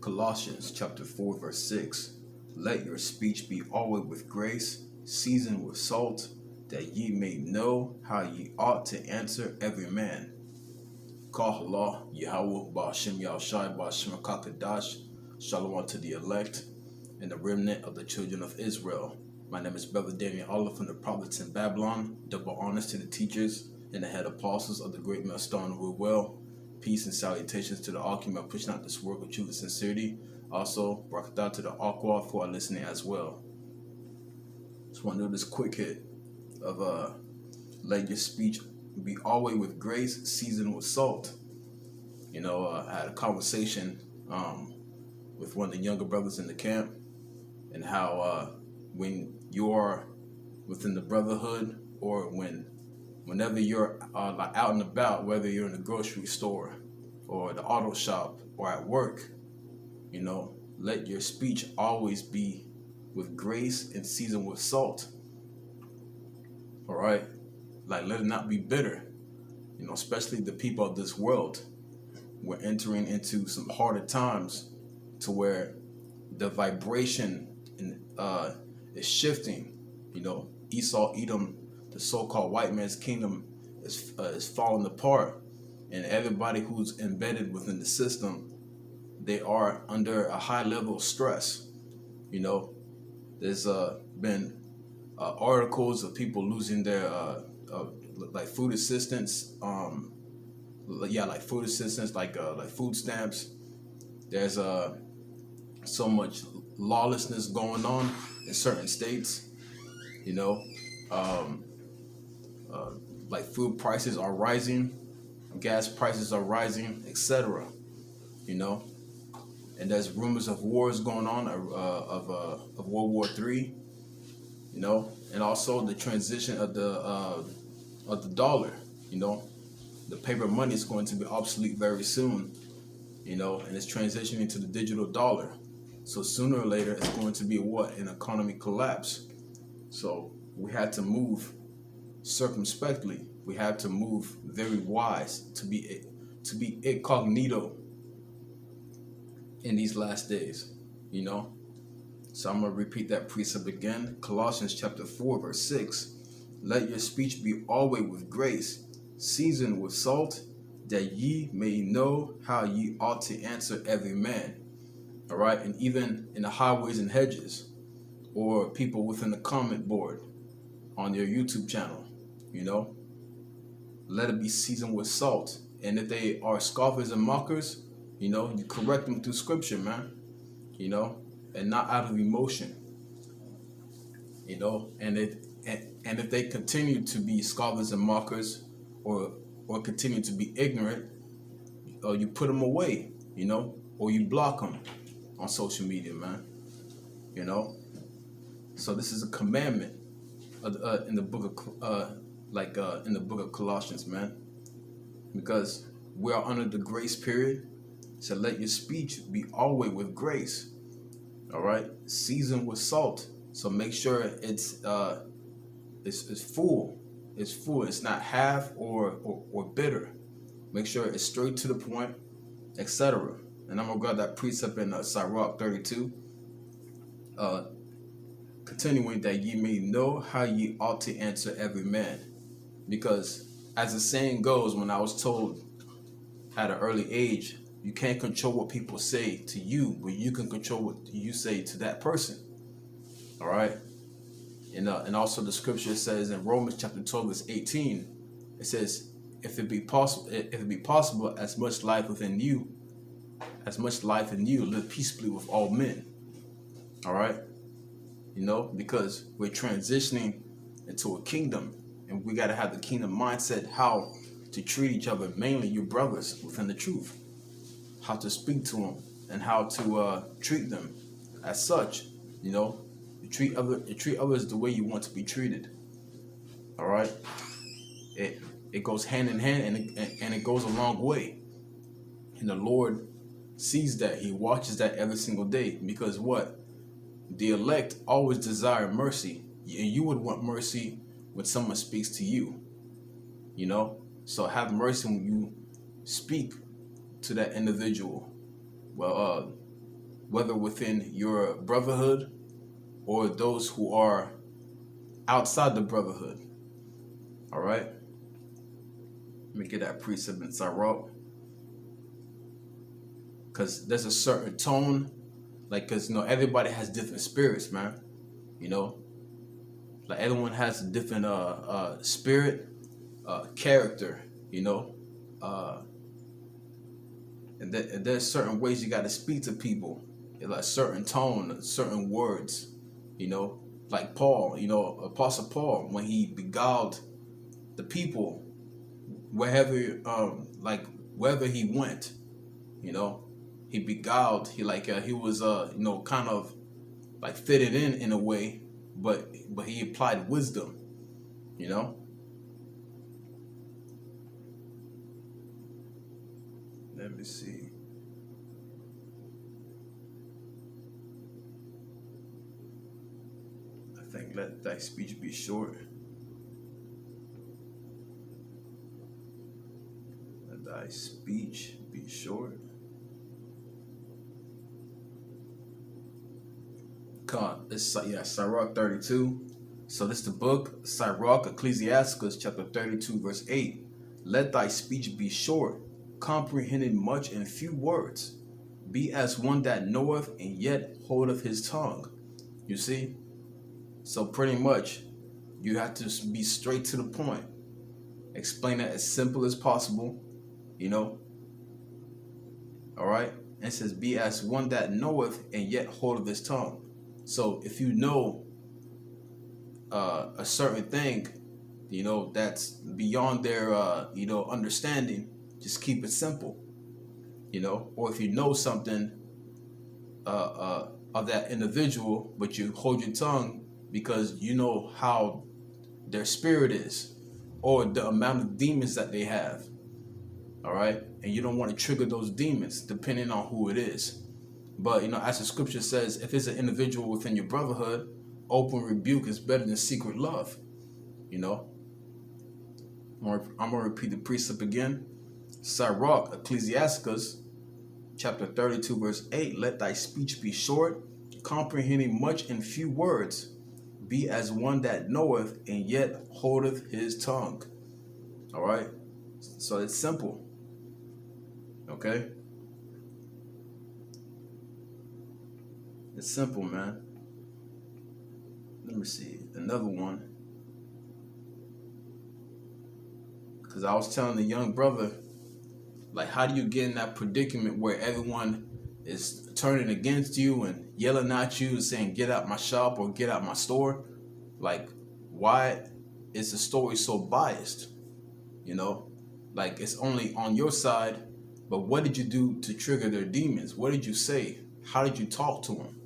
Colossians chapter 4, verse 6. Let your speech be always with grace, seasoned with salt, that ye may know how ye ought to answer every man. Call Allah, Yahweh, Ba'ashem Yahushai, Ba'ashem Kakadash, Shalom to the elect and the remnant of the children of Israel. My name is Brother Daniel Allah from the prophets in Babylon. Double honors to the teachers and the head apostles of the great millstone rule well. Peace and salutations to the Alchemy pushing out this work with truth and sincerity. Also, barakatah to the Aqua for our listening as well. Just want to do this quick hit of let your speech be always with grace, seasoned with salt. I had a conversation with one of the younger brothers in the camp, and how when you're within the brotherhood, or whenever you're like out and about, whether you're in the grocery store or the auto shop or at work, let your speech always be with grace and seasoned with salt. All right, like let it not be bitter. Especially the people of this world. We're entering into some harder times, to where the vibration is shifting. Esau, Edom, the so-called white man's kingdom is falling apart, and everybody who's embedded within the system, they are under a high level of stress. There's been articles of people losing their like food assistance, like food assistance, like food stamps. There's so much lawlessness going on in certain states. Like food prices are rising, gas prices are rising, etc. And there's rumors of wars going on, of World War III. And also the transition of the dollar. The paper money is going to be obsolete very soon. And it's transitioning to the digital dollar. So sooner or later, it's going to be an economic collapse. So we had to move circumspectly. We had to move very wise to be incognito in these last days. So I'm going to repeat that precept again. Colossians chapter 4, verse 6. Let your speech be always with grace, seasoned with salt, that ye may know how ye ought to answer every man. All right, and even in the highways and hedges, or people within the comment board on your YouTube channel, let it be seasoned with salt. And if they are scoffers and mockers, you correct them through scripture, man, and not out of emotion, and if they continue to be scoffers and mockers, or continue to be ignorant, you put them away, or you block them on social media, man. So this is a commandment in the book of in the book of Colossians, man, because we are under the grace period. So let your speech be always with grace. All right, seasoned with salt. So make sure it's full. It's full. It's not half or bitter. Make sure it's straight to the point, etc. And I'm gonna grab that precept in Sirach 32. Continuing, that ye may know how ye ought to answer every man. Because as the saying goes, when I was told at an early age, you can't control what people say to you, but you can control what you say to that person. All right. And also the scripture says in Romans chapter 12, verse 18, it says, if it be possible, as much life in you, live peaceably with all men. All right. Because we're transitioning into a kingdom, and we got to have the kingdom mindset, how to treat each other, mainly your brothers within the truth, how to speak to them, and how to treat them as such. You treat others the way you want to be treated. All right. It goes hand in hand, and it goes a long way. And the Lord sees that. He watches that every single day, because what? The elect always desire mercy, and you would want mercy when someone speaks to you. So have mercy when you speak to that individual. Well, whether within your brotherhood or those who are outside the brotherhood. All right? Let me get that precept in Sirach. Because there's a certain tone, like, because, everybody has different spirits, man. Like, everyone has a different spirit, character, uh, and there's certain ways you got to speak to people, like certain tone, certain words, like Paul, Apostle Paul, when he beguiled the people wherever, wherever he went, he beguiled, he was, kind of like fitted in a way, but he applied wisdom, Let me see. I think let thy speech be short. Let thy speech be short. Sirach 32. So this is the book, Sirach, Ecclesiasticus, chapter 32, verse 8. Let thy speech be short, comprehending much in few words. Be as one that knoweth and yet holdeth his tongue. You see? So pretty much, you have to be straight to the point. Explain it as simple as possible, All right? And it says, be as one that knoweth and yet holdeth his tongue. So if you know a certain thing, that's beyond their, understanding, just keep it simple, Or if you know something of that individual, but you hold your tongue because you know how their spirit is or the amount of demons that they have, all right? And you don't want to trigger those demons depending on who it is. But, as the scripture says, if it's an individual within your brotherhood, open rebuke is better than secret love, I'm going to repeat the precept again. Sirach, Ecclesiasticus, chapter 32, verse 8. Let thy speech be short, comprehending much in few words. Be as one that knoweth and yet holdeth his tongue. All right? So it's simple. Okay? It's simple, man. Let me see. Another one. Because I was telling the young brother, like, how do you get in that predicament where everyone is turning against you and yelling at you and saying, get out my shop or get out my store? Like, why is the story so biased? Like, it's only on your side, but what did you do to trigger their demons? What did you say? How did you talk to them?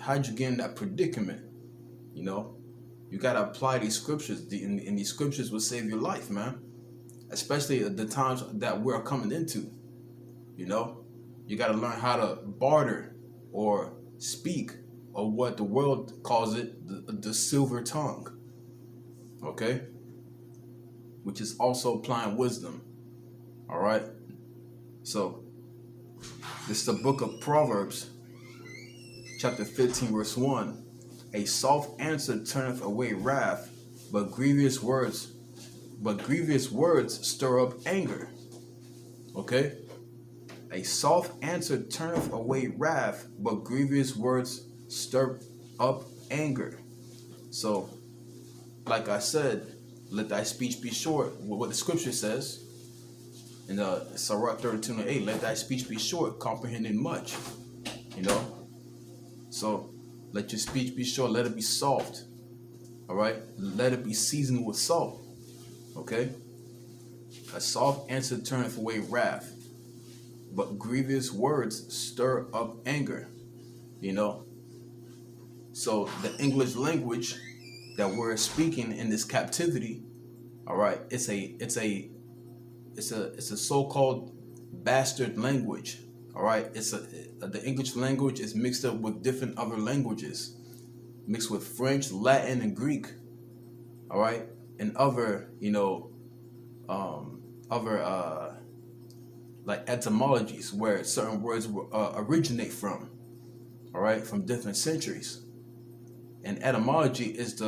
How did you get in that predicament? You got to apply these scriptures, and these scriptures will save your life, man. Especially at the times that we're coming into, You got to learn how to barter or speak, or what the world calls it, the silver tongue. Okay? Which is also applying wisdom. All right? So, this is the book of Proverbs, chapter 15, verse 1. A soft answer turneth away wrath, but grievous words stir up anger. Okay? A soft answer turneth away wrath, but grievous words stir up anger. So, like I said, let thy speech be short. What the scripture says in Sirach 32:8, let thy speech be short, comprehending much. So, let your speech be short. Let it be soft. All right? Let it be seasoned with salt. Okay? A soft answer turneth away wrath, but grievous words stir up anger. So the English language that we're speaking in this captivity, all right, it's a so-called bastard language. All right, the English language is mixed up with different other languages, mixed with French, Latin, and Greek. All right, and other like etymologies, where certain words will originate from. All right, from different centuries. And etymology is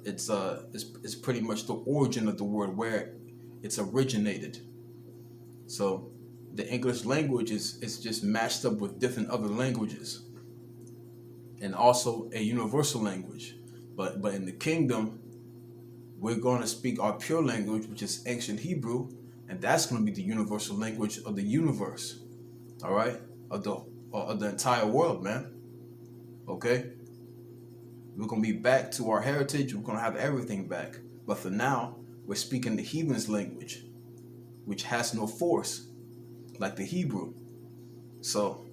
it's pretty much the origin of the word, where it's originated. So the English language is just matched up with different other languages, and also a universal language. But in the kingdom, we're going to speak our pure language, which is ancient Hebrew, and that's going to be the universal language of the universe. All right, of the entire world, man. Okay, we're going to be back to our heritage. We're going to have everything back. But for now, we're speaking the heathen's language, which has no force, like the Hebrew. So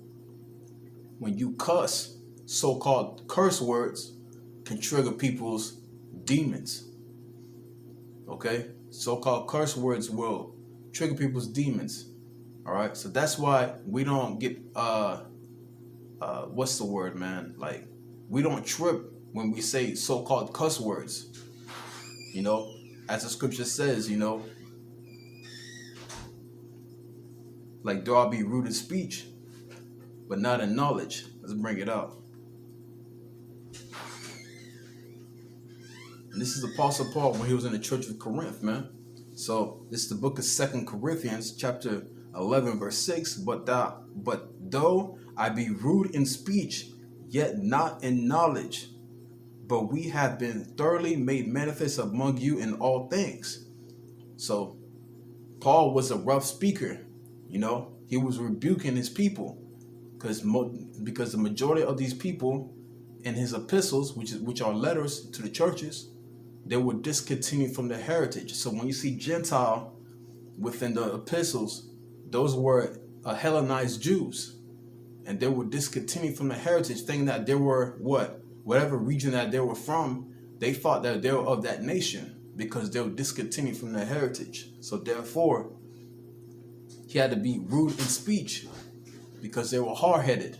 when you cuss, so-called curse words can trigger people's demons. Okay? So-called curse words will trigger people's demons. All right? So that's why we don't get what's the word, man? Like, we don't trip when we say so-called cuss words. You know, as the scripture says, you know, like, though I be rude in speech, but not in knowledge. Let's bring it out. And this is Apostle Paul when he was in the church of Corinth, man. So this is the book of 2 Corinthians, chapter 11, verse 6. But though I be rude in speech, yet not in knowledge, but we have been thoroughly made manifest among you in all things. So Paul was a rough speaker. You know, he was rebuking his people, because the majority of these people in his epistles, which are letters to the churches, they were discontinued from their heritage. So when you see Gentile within the epistles, those were Hellenized Jews, and they were discontinued from the heritage, thinking that they were whatever region that they were from. They thought that they were of that nation because they were discontinued from their heritage. So therefore, he had to be rude in speech because they were hard-headed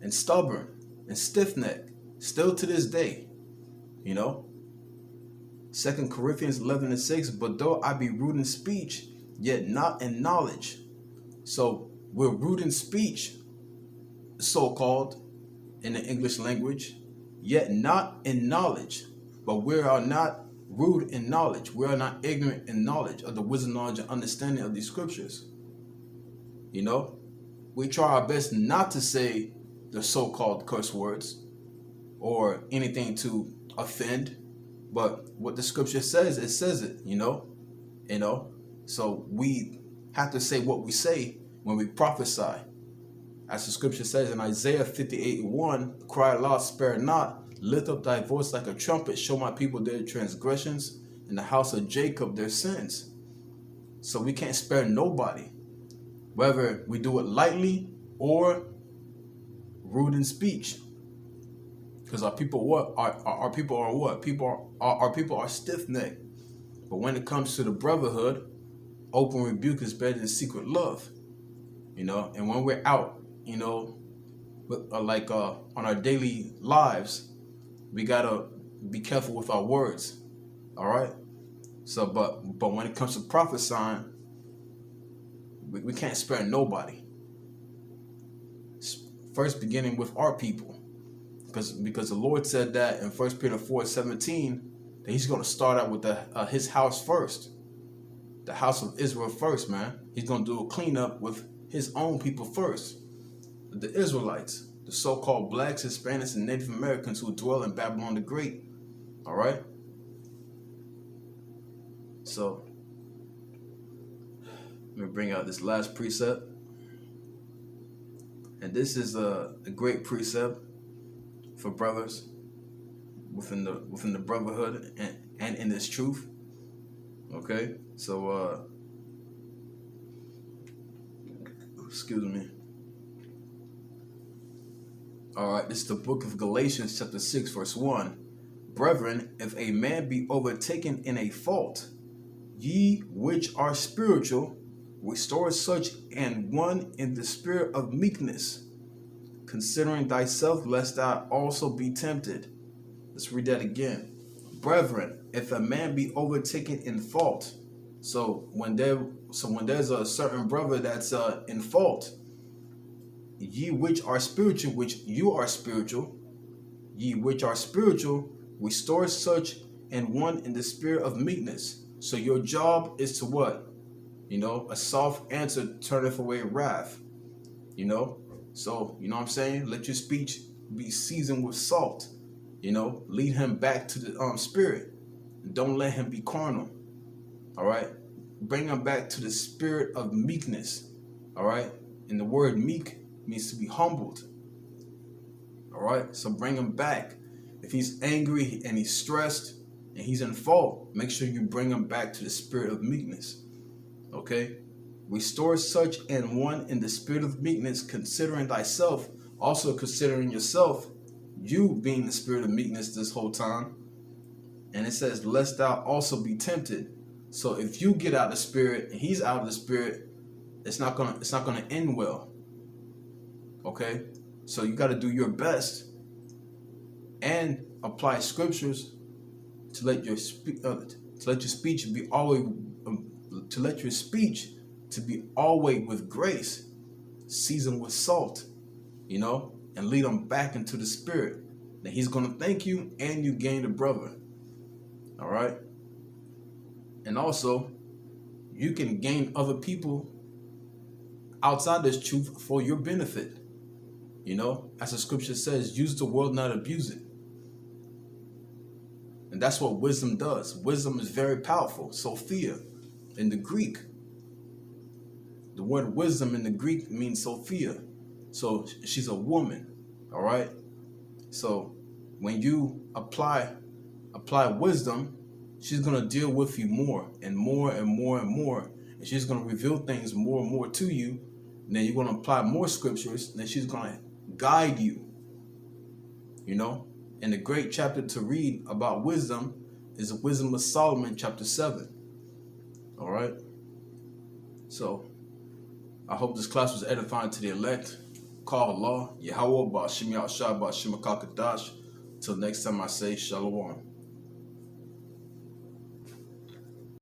and stubborn and stiff-necked, still to this day. You know, 2 Corinthians 11 and 6, but though I be rude in speech, yet not in knowledge. So we're rude in speech, so-called, in the English language, yet not in knowledge. But we are not rude in knowledge. We are not ignorant in knowledge of the wisdom, knowledge, and understanding of these scriptures. You know, we try our best not to say the so-called curse words or anything to offend, but what the scripture says, it says it, you know. So we have to say what we say when we prophesy. As the scripture says in Isaiah 58:1, cry aloud, spare not, lift up thy voice like a trumpet, show my people their transgressions, and the house of Jacob their sins. So we can't spare nobody, whether we do it lightly or rude in speech. Because our people our people are what? Our people are stiff-necked. But when it comes to the brotherhood, open rebuke is better than secret love. You know, and when we're out, you know, on our daily lives, we gotta be careful with our words. All right. So, but when it comes to prophesying, we can't spare nobody. First, beginning with our people, because the Lord said that in 1 Peter 4:17 that He's going to start out with His house first, the house of Israel first, man. He's going to do a cleanup with His own people first, the Israelites, the so-called blacks, Hispanics, and Native Americans who dwell in Babylon the Great. All right. So let me bring out this last precept, and this is a great precept for brothers within the brotherhood and in this truth. Okay, so excuse me. All right, this is the book of Galatians, chapter 6, verse 1. Brethren, if a man be overtaken in a fault, ye which are spiritual, restore such an one in the spirit of meekness, considering thyself, lest thou also be tempted. Let's read that again. Brethren, if a man be overtaken in fault, when there's a certain brother that's in fault, ye which are spiritual, which you are spiritual, ye which are spiritual, restore such and one in the spirit of meekness. So your job is to what? A soft answer turneth away wrath. So what I'm saying? Let your speech be seasoned with salt. Lead him back to the spirit. Don't let him be carnal. All right. Bring him back to the spirit of meekness. All right. And the word meek means to be humbled. All right. So bring him back. If he's angry and he's stressed and he's in fault, make sure you bring him back to the spirit of meekness. Okay. Restore such and one in the spirit of meekness, considering thyself, also considering yourself, you being the spirit of meekness this whole time. And it says, lest thou also be tempted. So if you get out of the spirit and he's out of the spirit, it's not gonna end well. Okay? So you got to do your best and apply scriptures to let your speech be always with grace, seasoned with salt, and lead them back into the spirit. Then he's gonna thank you, and you gain a brother. All right. And also, you can gain other people outside this truth for your benefit. As the scripture says, use the world, not abuse it. And that's what wisdom does. Wisdom is very powerful. Sophia in the Greek. The word wisdom in the Greek means Sophia. So she's a woman. All right. So when you apply wisdom, she's going to deal with you more and more and more and more. And she's going to reveal things more and more to you. And then you're going to apply more scriptures. And then she's going to guide you. And the great chapter to read about wisdom is the Wisdom of Solomon, chapter 7. All right. So I hope this class was edifying to the elect. Call Allah, Yahweh, Ba'ashim Yahshua, Ba'ashim Akakadash. Till next time I say Shalom.